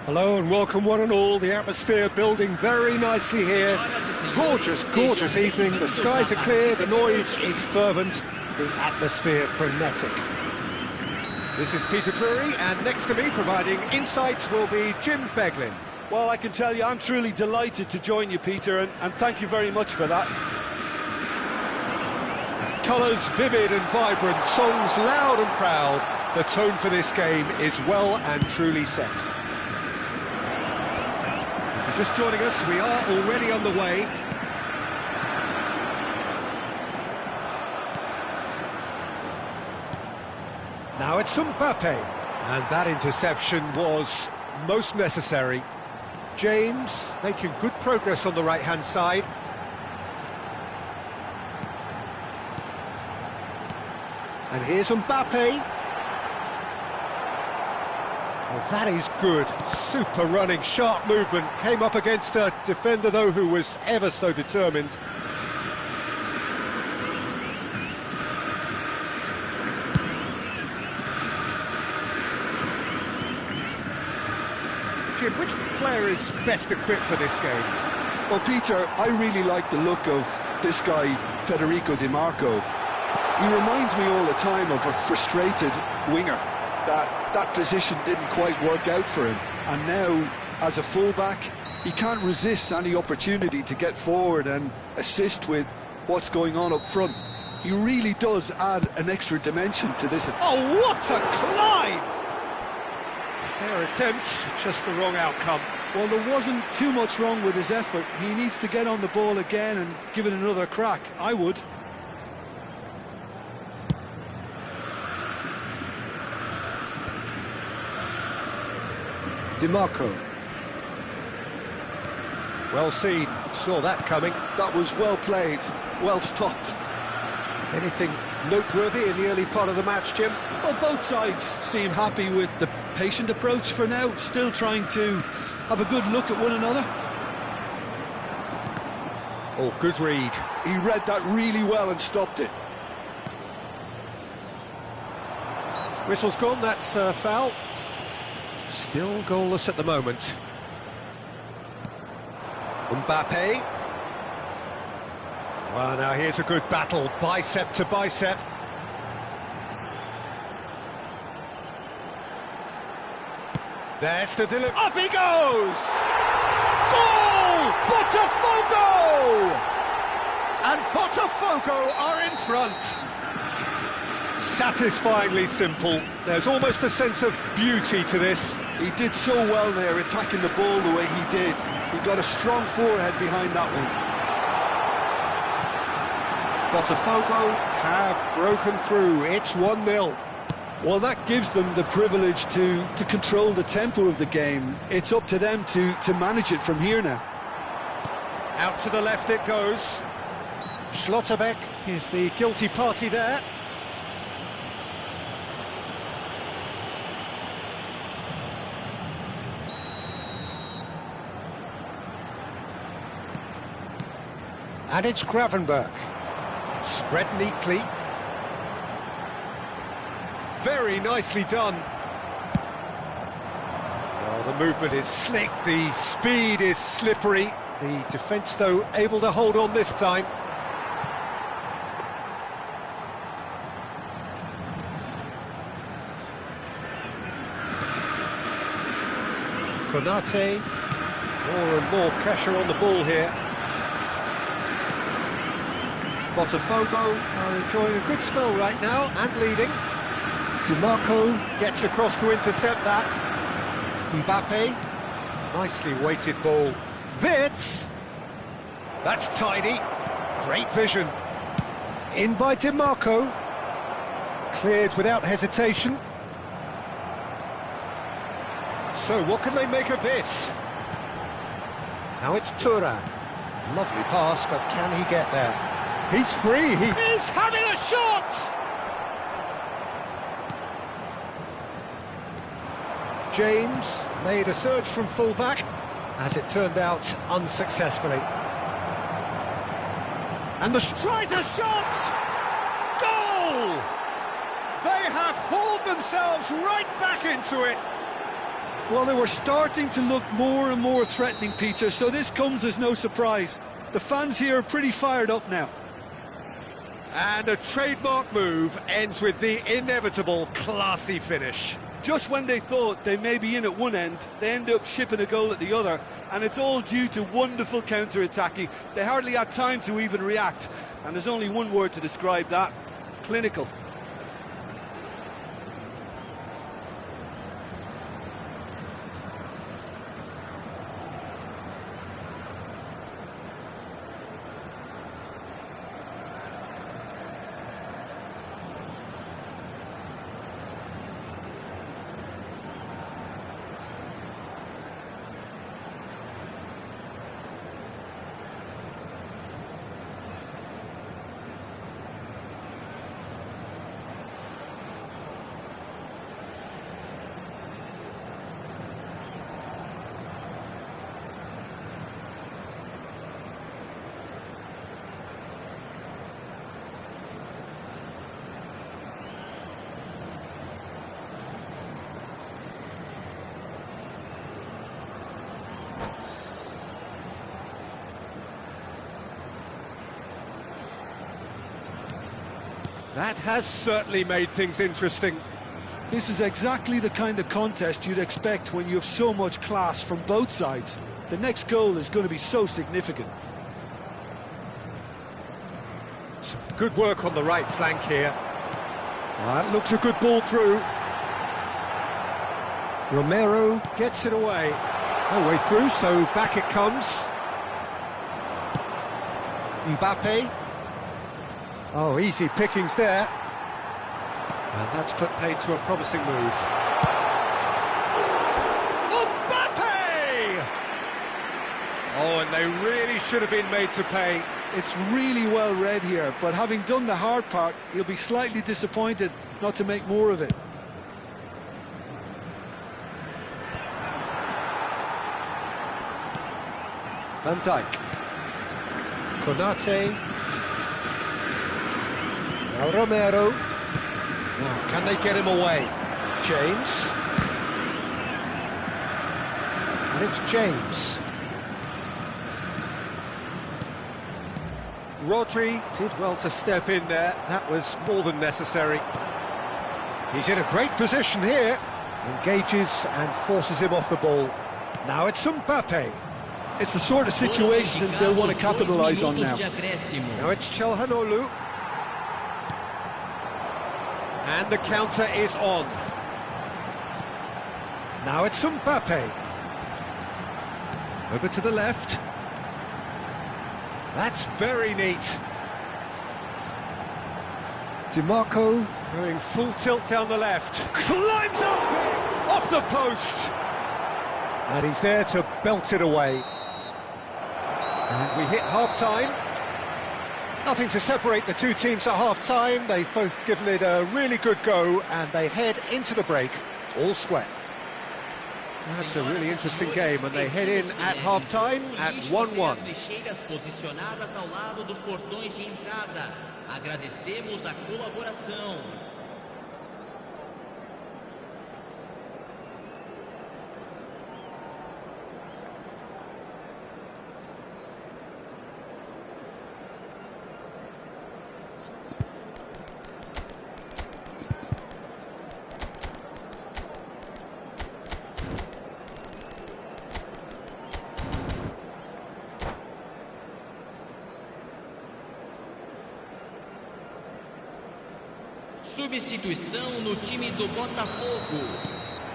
Hello and welcome one and all. The atmosphere building very nicely here. Gorgeous, gorgeous evening. The skies are clear, the noise is fervent, the atmosphere frenetic. This is Peter Drury, and next to me providing insights will be Jim Beglin. Well, I can tell you I'm truly delighted to join you, Peter, and thank you very much for that. Colours vivid and vibrant, songs loud and proud. The tone for this game is well and truly set. If you're just joining us, we are already underway. Now it's Mbappe, and that interception was most necessary. James making good progress on the right-hand side. And here's Mbappe. Oh, that is good. Super running, sharp movement. Came up against a defender, though, who was ever so determined. Jim, which player is best equipped for this game? Well, Peter, I really like the look of this guy, Federico Di Marco. He reminds me all the time of a frustrated winger. That position didn't quite work out for him, and now as a fullback he can't resist any opportunity to get forward and assist with what's going on up front. He really does add an extra dimension to this. Oh, what a climb! Fair attempt, just the wrong outcome. Well, there wasn't too much wrong with his effort. He needs to get on the ball again and give it another crack. I would. Di Marco. Well seen, saw that coming. That was well played, well stopped. Anything noteworthy in the early part of the match, Jim? Well, both sides seem happy with the patient approach for now, still trying to have a good look at one another. Oh, good read. He read that really well and stopped it. Whistle's gone, that's foul. Still goalless at the moment. Mbappe. Well, now here's a good battle, bicep to bicep. There's the delivery. Up he goes! Goal! Potw! And Potw are in front. Satisfyingly simple. There's almost a sense of beauty to this. He did so well there, attacking the ball the way he did. He got a strong forehead behind that one. Potw have broken through. It's 1-0. Well, that gives them the privilege to control the tempo of the game. It's up to them to manage it from here now. Out to the left it goes. Schlotterbeck is the guilty party there. And it's Gravenberch. Spread neatly. Very nicely done. Well, the movement is slick, the speed is slippery. The defence, though, able to hold on this time. Konate. More and more pressure on the ball here. Potw are enjoying a good spell right now and leading. DiMarco gets across to intercept that. Mbappe, nicely weighted ball. Wits, that's tidy. Great vision. In by DiMarco. Cleared without hesitation. So what can they make of this? Now it's Thuram. Lovely pass, but can he get there? He's free, he's having a shot! James made a surge from full-back, as it turned out, unsuccessfully. And tries a shot! Goal! They have hauled themselves right back into it. Well, they were starting to look more and more threatening, Peter, so this comes as no surprise. The fans here are pretty fired up now. And a trademark move ends with the inevitable classy finish. Just when they thought they may be in at one end, they end up shipping a goal at the other, and it's all due to wonderful counter-attacking. They hardly had time to even react, and there's only one word to describe that: clinical. That has certainly made things interesting. This is exactly the kind of contest you'd expect when you have so much class from both sides. The next goal is going to be so significant. Some good work on the right flank here. That looks a good ball through. Romero gets it away. No way through, so back it comes. Mbappe. Oh, easy pickings there. And that's put paid to a promising move. Mbappe! Oh, and they really should have been made to pay. It's really well read here, but having done the hard part, he'll be slightly disappointed not to make more of it. Van Dijk. Konate. Now Romero. Now, can they get him away? James. And it's James. Rodri did well to step in there. That was more than necessary. He's in a great position here. Engages and forces him off the ball. Now it's Mbappe. It's the sort of situation that they'll want to capitalise on now. Now it's Chelhanoglu. And the counter is on. Now it's Mbappe. Over to the left. That's very neat. DiMarco going full tilt down the left. Climbs up off the post. And he's there to belt it away. And we hit half-time. Nothing to separate the two teams at half-time. They've both given it a really good go, and they head into the break all square. That's a really interesting game, and they head in at half-time at 1-1. Agradecemos a colaboração. Substituição no time do Botafogo.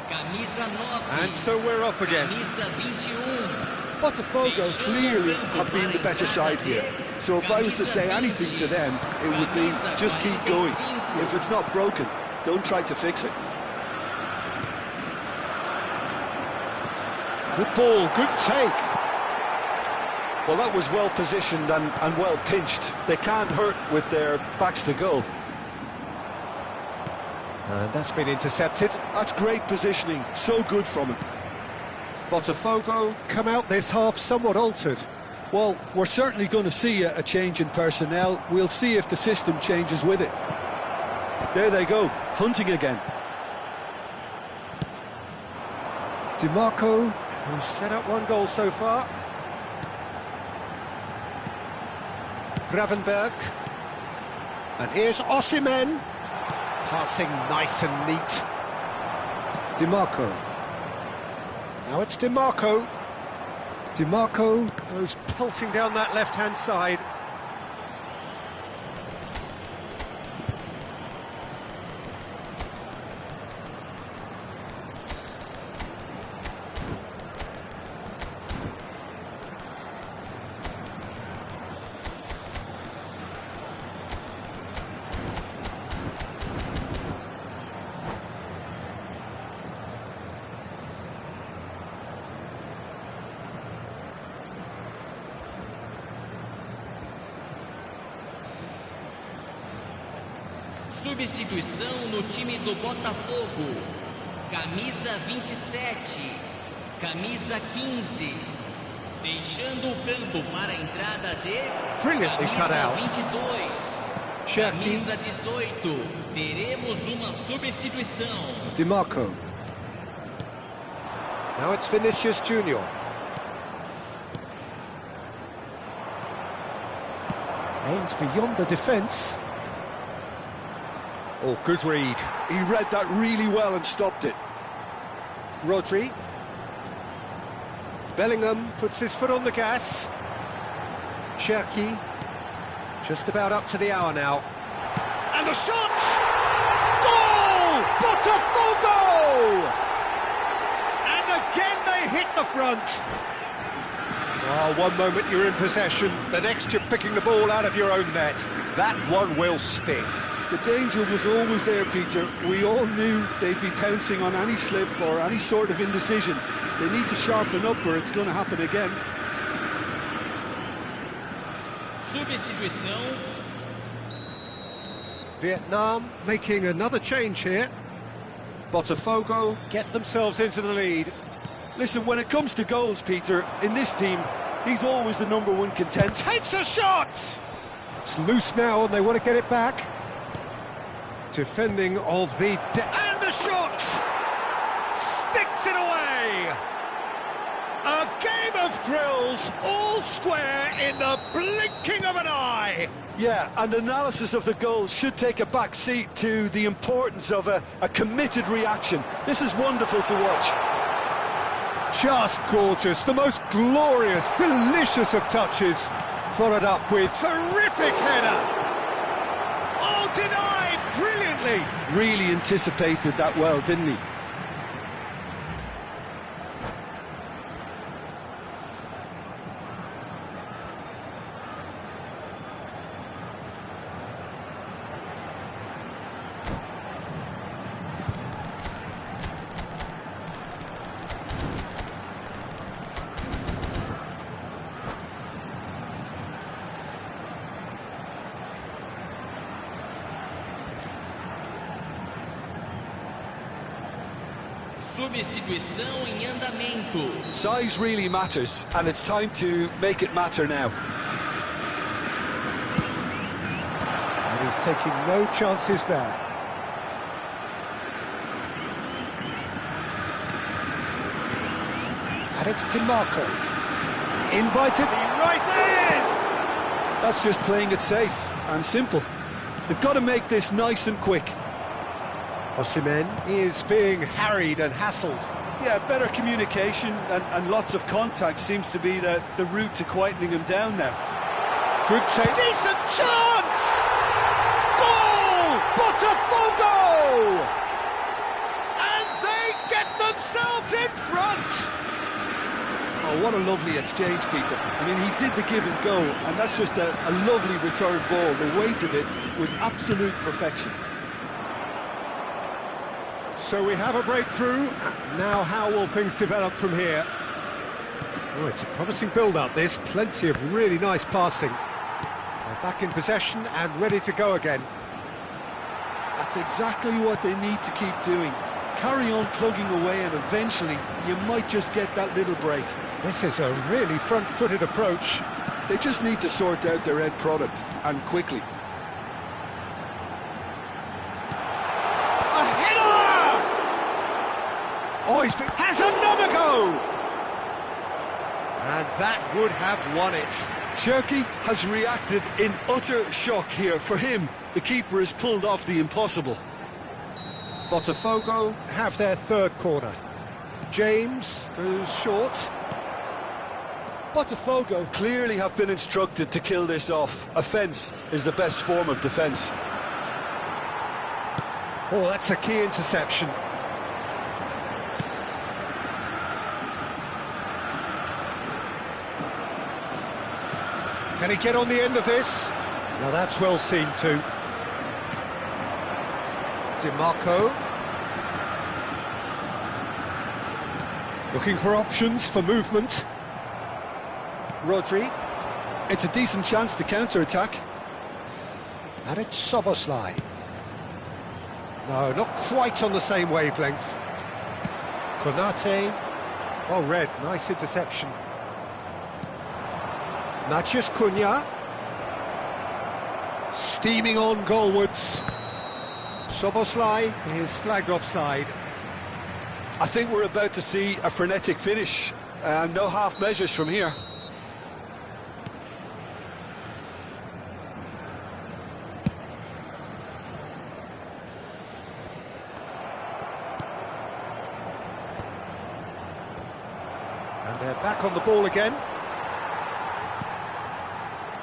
Camisa 9. And so we're off again. Camisa 21. Botafogo clearly have been the better side here. So if I was to say anything to them, it would be just keep going. If it's not broken, don't try to fix it. Good ball, good take. Well, that was well positioned and well pinched. They can't hurt with their backs to goal. And that's been intercepted. That's great positioning, so good from him. Botafogo come out this half somewhat altered. Well, we're certainly going to see a change in personnel. We'll see if the system changes with it. There they go, hunting again. DiMarco, who's set up one goal so far. Gravenberg. And here's Osimhen. Passing nice and neat. DiMarco. Now it's DiMarco. DiMarco goes pelting down that left-hand side. Substituição no time do Botafogo. Camisa 27. Camisa 15. Deixando o campo para a entrada de Brilliantly cut camisa out. 22. Cherki. Camisa 18. Teremos uma substituição. DiMarco. Now it's Vinicius Junior. Aims beyond the defence. Oh, good read. He read that really well and stopped it. Rodri. Bellingham puts his foot on the gas. Cherki. Just about up to the hour now. And the shot! Goal! Botafogo! And again they hit the front. Oh, one moment you're in possession, the next you're picking the ball out of your own net. That one will sting. The danger was always there, Peter. We all knew they'd be pouncing on any slip or any sort of indecision. They need to sharpen up or it's going to happen again. Substituição. Vietnam making another change here. Botafogo get themselves into the lead. Listen, when it comes to goals, Peter, in this team, He's always the #1 contender. Takes a shot! It's loose now and they want to get it back. Defending of the... and the shot! Sticks it away! A game of thrills, all square in the blinking of an eye! Yeah, and analysis of the goal should take a back seat to the importance of a committed reaction. This is wonderful to watch. Just gorgeous, the most glorious, delicious of touches, followed up with terrific header. Oh, denied brilliantly. Really anticipated that well, didn't he? Substituição em andamento. Size really matters, and it's time to make it matter now. And he's taking no chances there. And it's DiMarco. In by he rises! That's just playing it safe and simple. They've got to make this nice and quick. Osimhen is being harried and hassled. Yeah, better communication and lots of contact seems to be the route to quietening him down now. Good save. Decent chance! Goal! Potw! And they get themselves in front! Oh, what a lovely exchange, Peter. I mean, he did the give and go, and that's just a lovely return ball. The weight of it was absolute perfection. So we have a breakthrough. Now how will things develop from here? Oh, it's a promising build-up, this. Plenty of really nice passing. They're back in possession and ready to go again. That's exactly what they need to keep doing. Carry on plugging away and eventually you might just get that little break. This is a really front-footed approach. They just need to sort out their end product, and quickly. A header! Oh, has another go! And that would have won it. Cherki has reacted in utter shock here. For him, the keeper has pulled off the impossible. Potw have their third corner. James goes short. Potw clearly have been instructed to kill this off. Offence is the best form of defence. Oh, that's a key interception. Can he get on the end of this? Now that's well seen too. DiMarco. Looking for options for movement. Rodri. It's a decent chance to counter-attack. And it's Szoboszlai. No, not quite on the same wavelength. Konate. Oh, red, nice interception. Matheus Cunha. Steaming on goalwards. Szoboszlai is flagged offside. I think we're about to see a frenetic finish, and no half measures from here. And they're back on the ball again.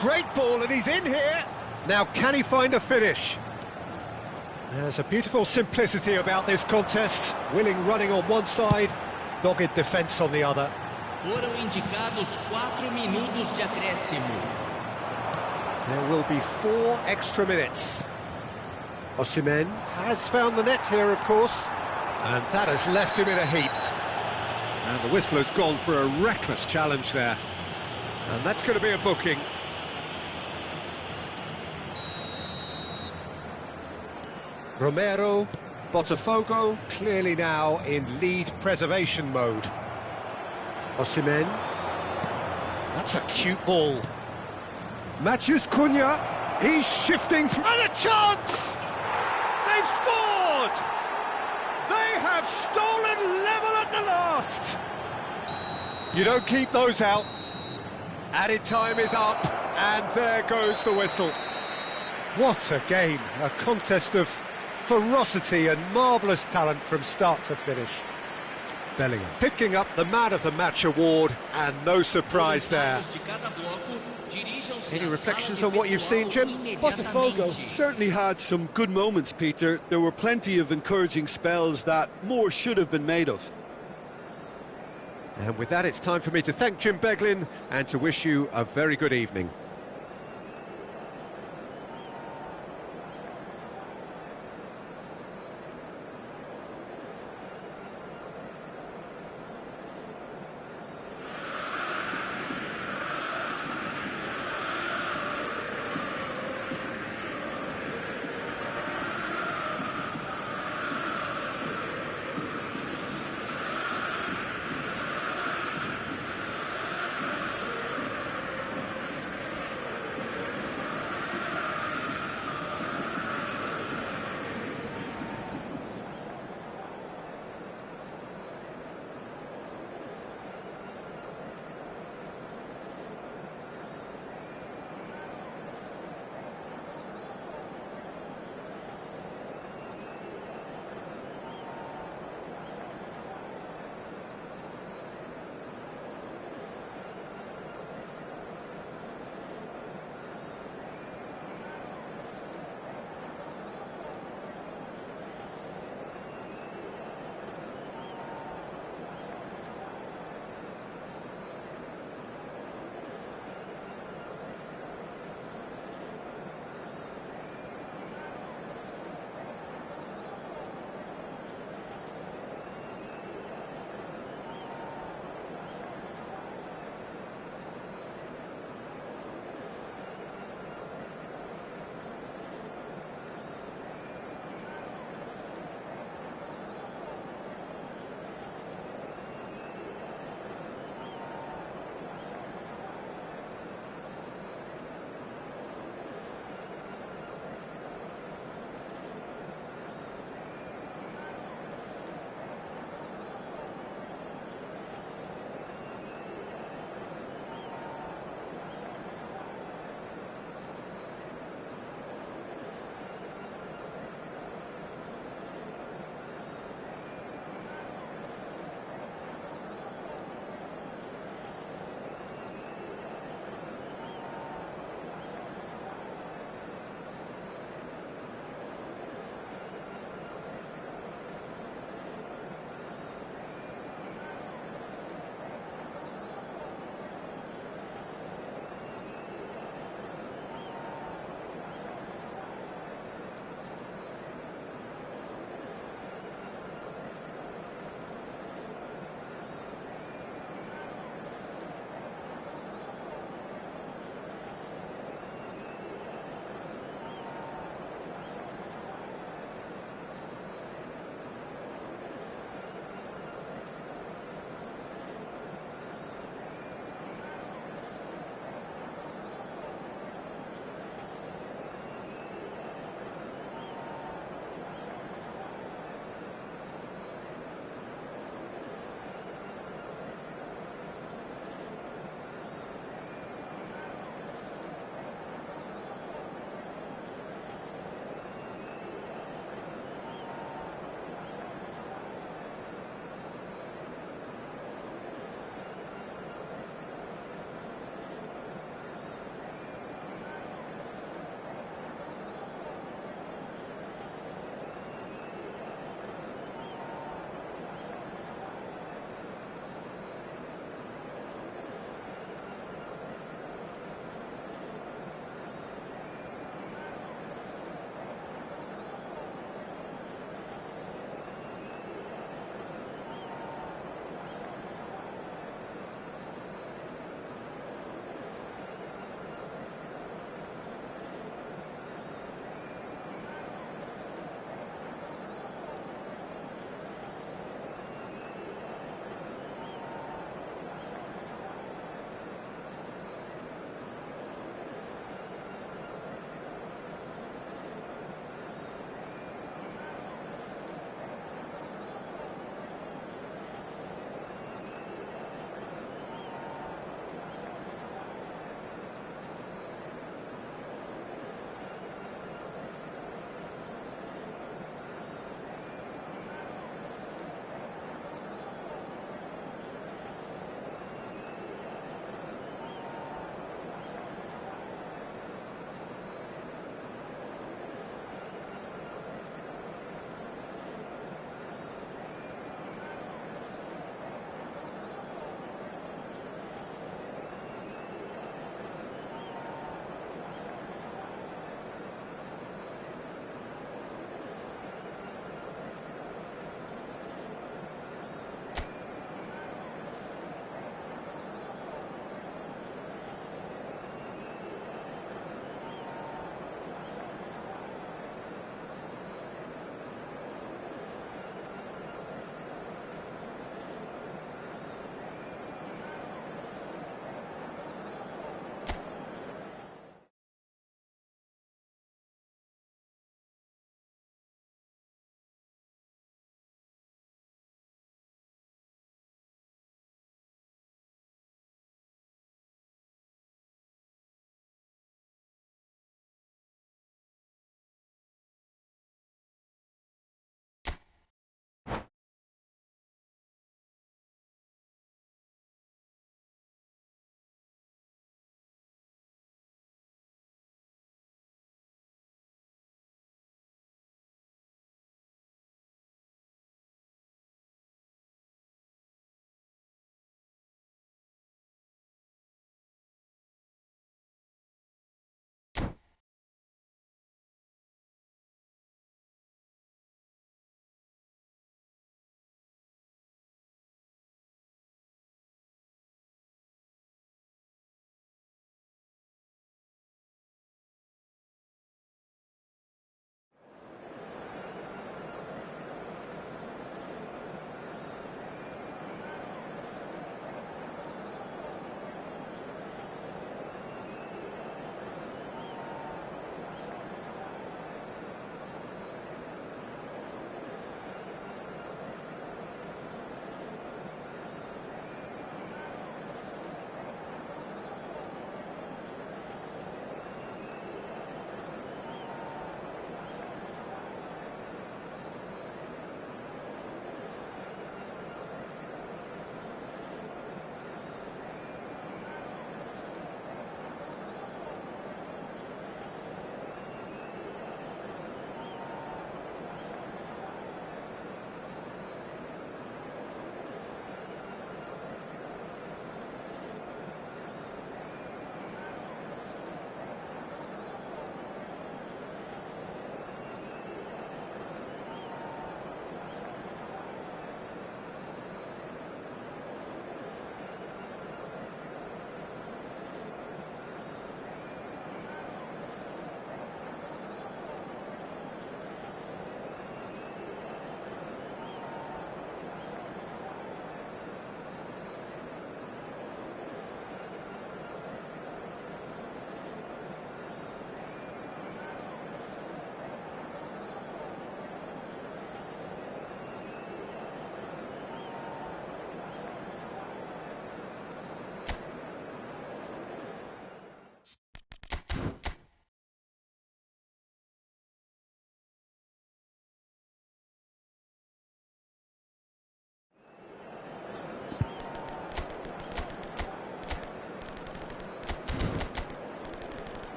Great ball, and he's in here. Now, can he find a finish? There's a beautiful simplicity about this contest. Willing running on one side, dogged defence on the other. Foram indicados 4 minutos de acréscimo. There will be 4 extra minutes. Osimhen has found the net here, of course, and that has left him in a heap. And the whistle has gone for a reckless challenge there. And that's going to be a booking. Romero, Potw clearly now in lead preservation mode. Osimhen. That's a cute ball. Matheus Cunha, he's shifting from... And a chance! They've scored! They have stolen level at the last! You don't keep those out. Added time is up, and there goes the whistle. What a game, a contest of ferocity and marvellous talent from start to finish. Bellingham picking up the Man of the Match award, and no surprise there. Any reflections on what you've seen, Jim? Potw certainly had some good moments, Peter. There were plenty of encouraging spells that more should have been made of. And with that, it's time for me to thank Jim Beglin and to wish you a very good evening.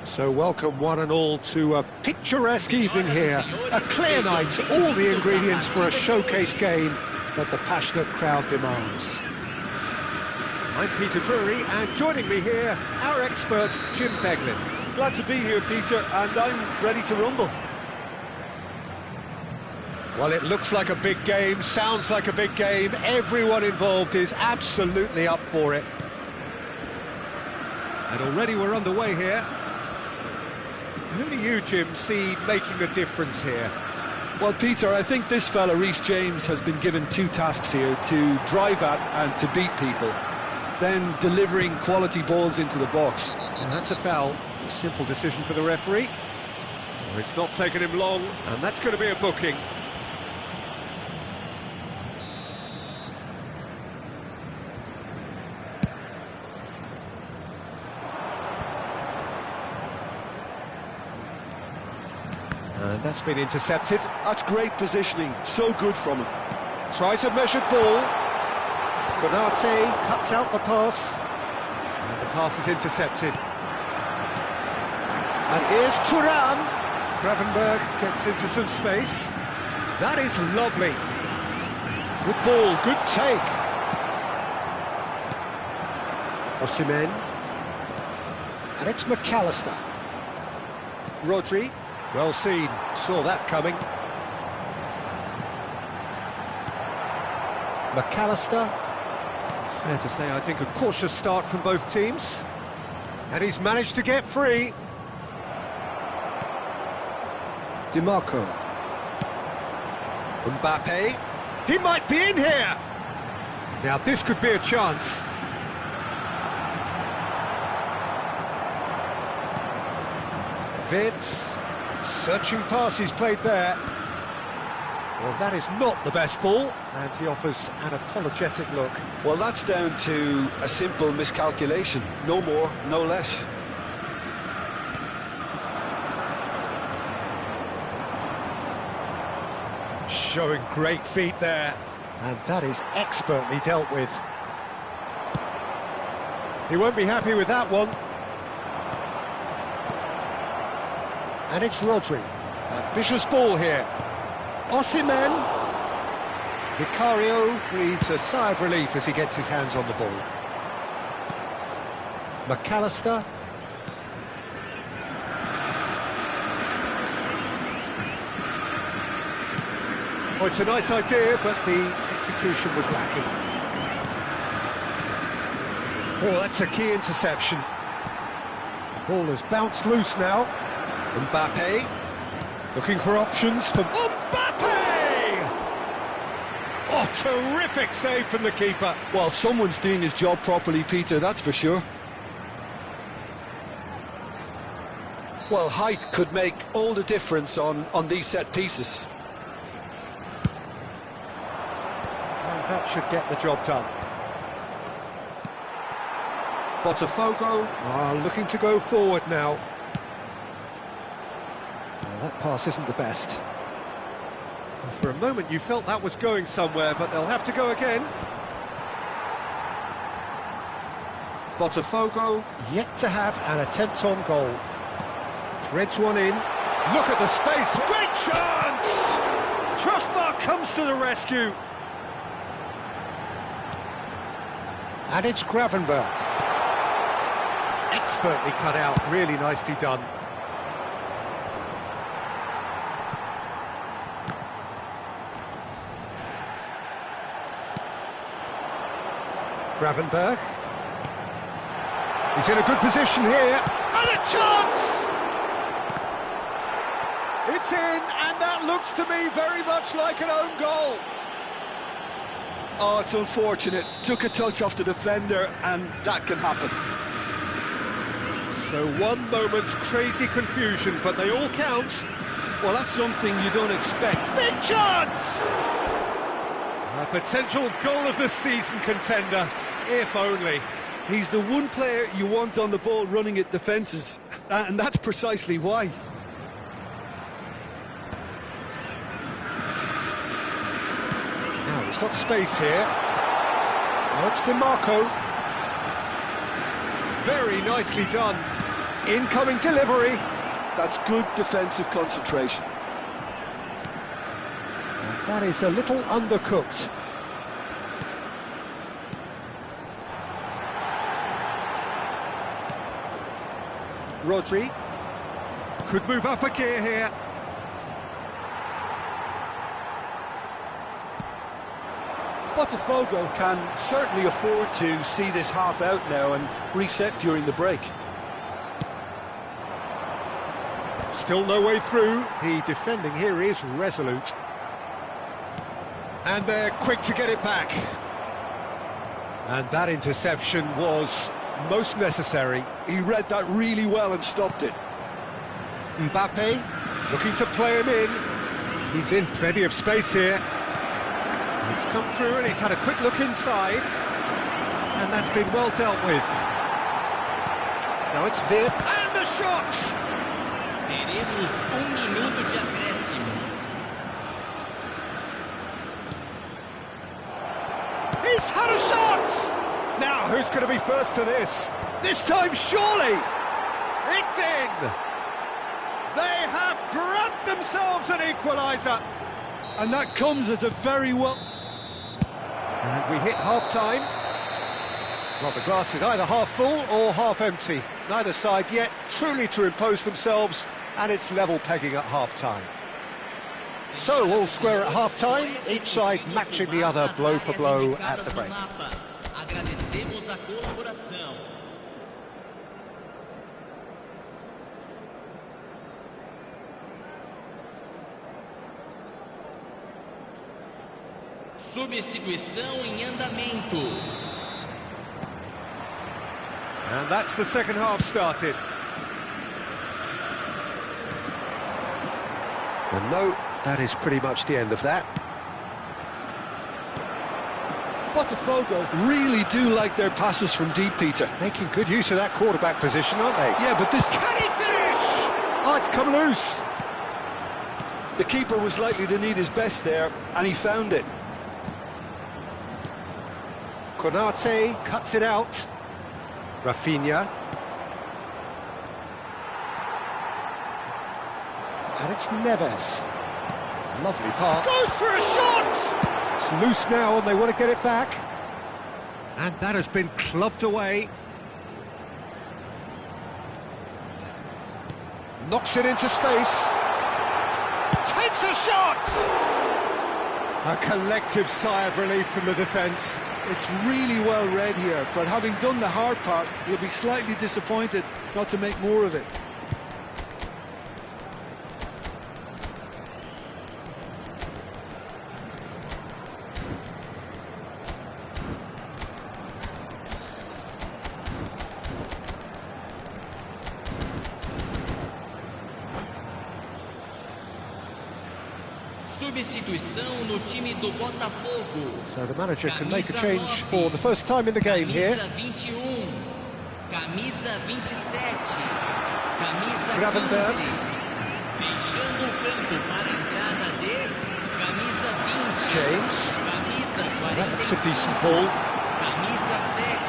So welcome one and all to a picturesque evening here. A clear night, all the ingredients for a showcase game that the passionate crowd demands. I'm Peter Drury, and joining me here, our expert, Jim Beglin. Glad to be here, Peter, and I'm ready to rumble. Well, it looks like a big game, sounds like a big game. Everyone involved is absolutely up for it. And already we're underway here. Who do you, Jim, see making the difference here? Well, Peter, I think this fella, Reece James, has been given two tasks here: to drive at and to beat people, then delivering quality balls into the box. And that's a foul. A simple decision for the referee. Well, it's not taken him long, and that's going to be a booking. And that's been intercepted. That's great positioning, so good from him. Tries a measured ball. Konate cuts out the pass. And the pass is intercepted. And here's Thuram. Gravenberg gets into some space. That is lovely. Good ball, good take. Osimhen. And it's McAllister. Rodri. Well seen, saw that coming. McAllister. Fair to say, I think a cautious start from both teams. And he's managed to get free. DiMarco. Mbappe. He might be in here! Now this could be a chance. Vitz. Searching pass he's played there. Well, that is not the best ball, and he offers an apologetic look. Well, that's down to a simple miscalculation. No more, no less. Showing great feet there, and that is expertly dealt with. He won't be happy with that one. And it's Rodri. Ambitious ball here. Osimhen. Vicario breathes a sigh of relief as he gets his hands on the ball. McAllister. Oh, it's a nice idea, but the execution was lacking. Oh, that's a key interception. The ball has bounced loose now. Mbappe, looking for options for Mbappe! Oh, terrific save from the keeper. Well, someone's doing his job properly, Peter, that's for sure. Well, height could make all the difference on these set pieces. And that should get the job done. Potw are looking to go forward now. That pass isn't the best. Well, for a moment you felt that was going somewhere, but they'll have to go again. Potw yet to have an attempt on goal. Threads one in. Look at the space. Great chance! Trustbar comes to the rescue. And it's Gravenberg. Expertly cut out, really nicely done. Gravenberg. He's in a good position here. And a chance! It's in, and that looks to me very much like an own goal. Oh, it's unfortunate. Took a touch off the defender, and that can happen. So one moment's crazy confusion, but they all count. Well, that's something you don't expect. Big chance! A potential goal of the season contender. If only. He's the one player you want on the ball running at defences, and that's precisely why. Now he's got space here. Now it's DiMarco. Very nicely done. Incoming delivery. That's good defensive concentration. And that is a little undercooked. Rodri could move up a gear here. Potw can certainly afford to see this half out now and reset during the break. Still no way through. The defending here is resolute. And they're quick to get it back. And that interception was most necessary. He read that really well and stopped it. Mbappe looking to play him in. He's in plenty of space here. He's come through and he's had a quick look inside. And that's been well dealt with. Now it's Vip. And the shot! Teremos minuto de acréscimo. He's had a shot! Now, who's going to be first to this? This time, surely! It's in! They have grabbed themselves an equaliser! And that comes as a very well... And we hit half-time. Well, the glass is either half full or half empty. Neither side yet truly to impose themselves, and it's level pegging at half-time. So, all square at half-time, each side matching the other blow for blow at the break. Agradecemos a colaboração. Substituição em andamento. And that's the second half started. And no, that is pretty much the end of that. Potw really do like their passes from deep, Peter. Making good use of that quarterback position, aren't they? Yeah, but this... Can he finish? Oh, it's come loose. The keeper was likely to need his best there, and he found it. Konate cuts it out. Rafinha. And it's Neves. Lovely pass. Goes for a shot! It's loose now and they want to get it back. And that has been clubbed away. Knocks it into space. Takes a shot! A collective sigh of relief from the defence. It's really well read here, but having done the hard part, he'll be slightly disappointed not to make more of it. Substituição no time do Botafogo. So the manager can make a change for the first time in the game here. Camisa 21, camisa 27, camisa Gravenberg. 15. Deixando o campo para a entrada de camisa 20. James. Camisa That's a 45. decent ball. Camisa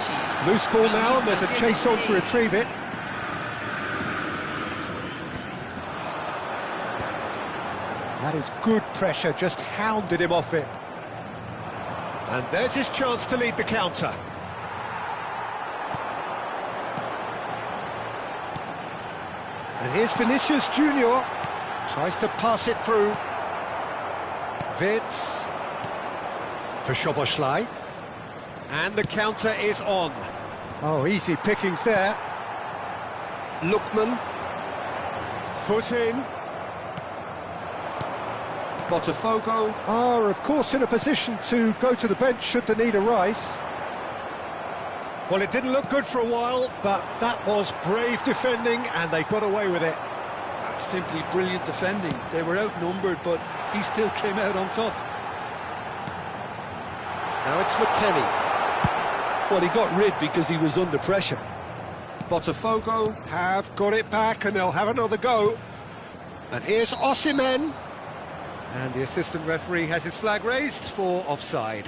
7. Loose ball now, and there's a chase on to retrieve it. That is good pressure, just hounded him off it. And there's his chance to lead the counter. And here's Vinicius Junior. Tries to pass it through. Vitz. For Szoboszlai. And the counter is on. Oh, easy pickings there. Lookman. Foot in. Potw are, of course, in a position to go to the bench should the need arise. Well, it didn't look good for a while, but that was brave defending, and they got away with it. That's simply brilliant defending. They were outnumbered, but he still came out on top. Now it's McKennie. Well, he got rid because he was under pressure. Potw have got it back, and they'll have another go. And here's Osimhen. And the assistant referee has his flag raised for offside.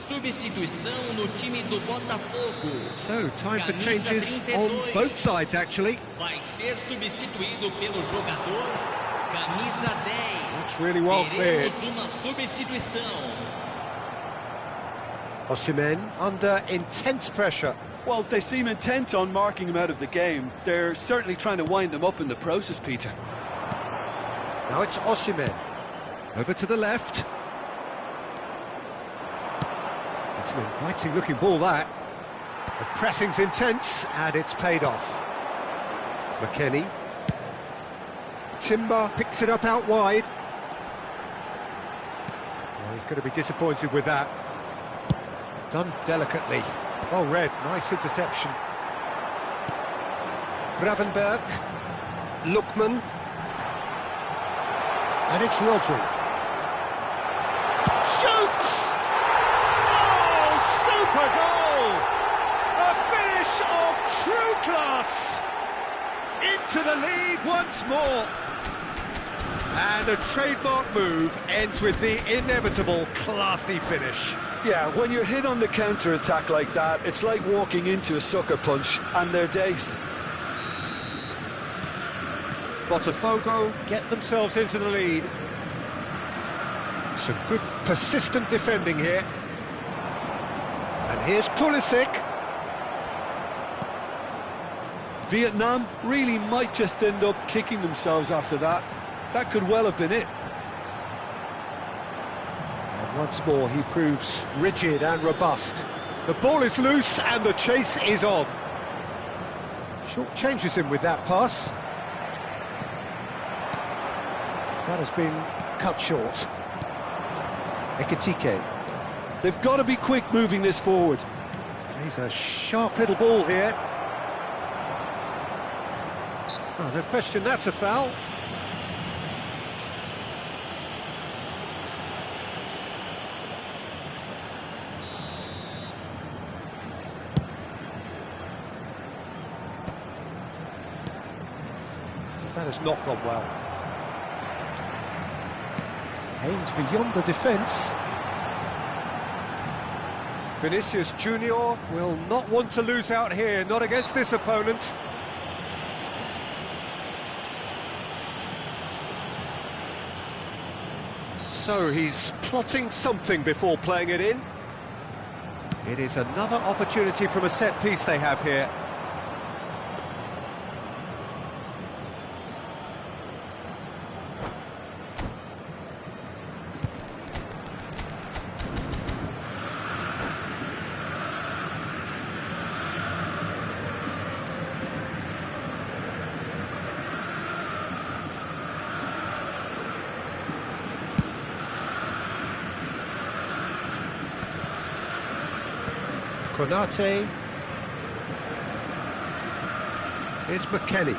Substituição no time do Botafogo. So, time for Camisa changes 32. on both sides, actually. Vai ser substituído pelo jogador camisa 10. That's really well cleared. Teremos uma substituição. Osimhen under intense pressure. Well, they seem intent on marking him out of the game. They're certainly trying to wind him up in the process, Peter. Now it's Osimhen. Over to the left. It's an inviting looking ball, that. The pressing's intense and it's paid off. McKennie. Timber picks it up out wide. Well, he's going to be disappointed with that. Done delicately. Well read, nice interception. Gravenberg. Lookman. And it's Rodri. Shoots! Oh, super goal! A finish of true class! Into the lead once more. And a trademark move ends with the inevitable classy finish. Yeah, when you're hit on the counter-attack like that, it's like walking into a sucker punch, and they're dazed. Botafogo get themselves into the lead. Some good persistent defending here. And here's Pulisic. Vietnam really might just end up kicking themselves after that. That could well have been it. And once more he proves rigid and robust. The ball is loose and the chase is on. Short changes him with that pass. That has been cut short. Ekitike. They've got to be quick moving this forward. He's a sharp little ball here. Oh, no question, that's a foul. That has not gone well. Aims beyond the defence. Vinicius Junior will not want to lose out here, not against this opponent. So he's plotting something before playing it in. It is another opportunity from a set piece they have here. Konate. Here's McKennie.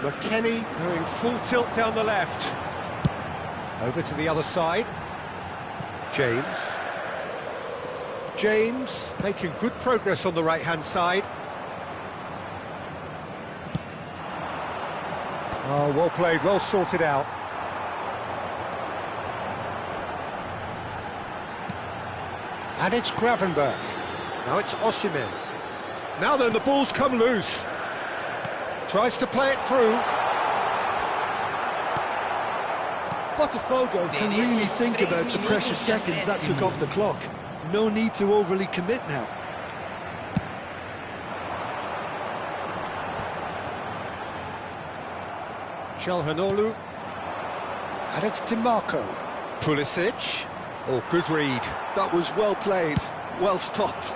McKennie going full tilt down the left. Over to the other side. James. James making good progress on the right-hand side. Oh, well played, well sorted out. And it's Gravenberg. Now it's Osimhen. Now then, the ball's come loose. Tries to play it through. Botafogo can really think about the precious seconds that took off the clock. No need to overly commit now. Calhanoglu. And it's DiMarco. Pulisic. Oh, good read. That was well played, well stopped.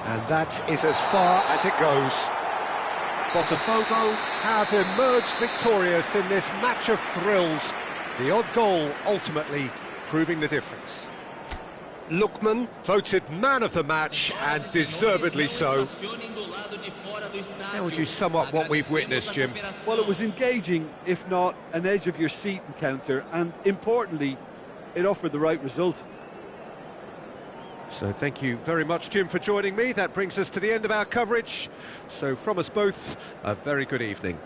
And that is as far as it goes. Botafogo have emerged victorious in this match of thrills. The odd goal ultimately proving the difference. Lookman voted man of the match, and deservedly so. How would you sum up what we've witnessed, Jim? Well, it was engaging, if not an edge-of-your-seat encounter, and importantly, it offered the right result. So thank you very much, Jim, for joining me. That brings us to the end of our coverage. So from us both, a very good evening.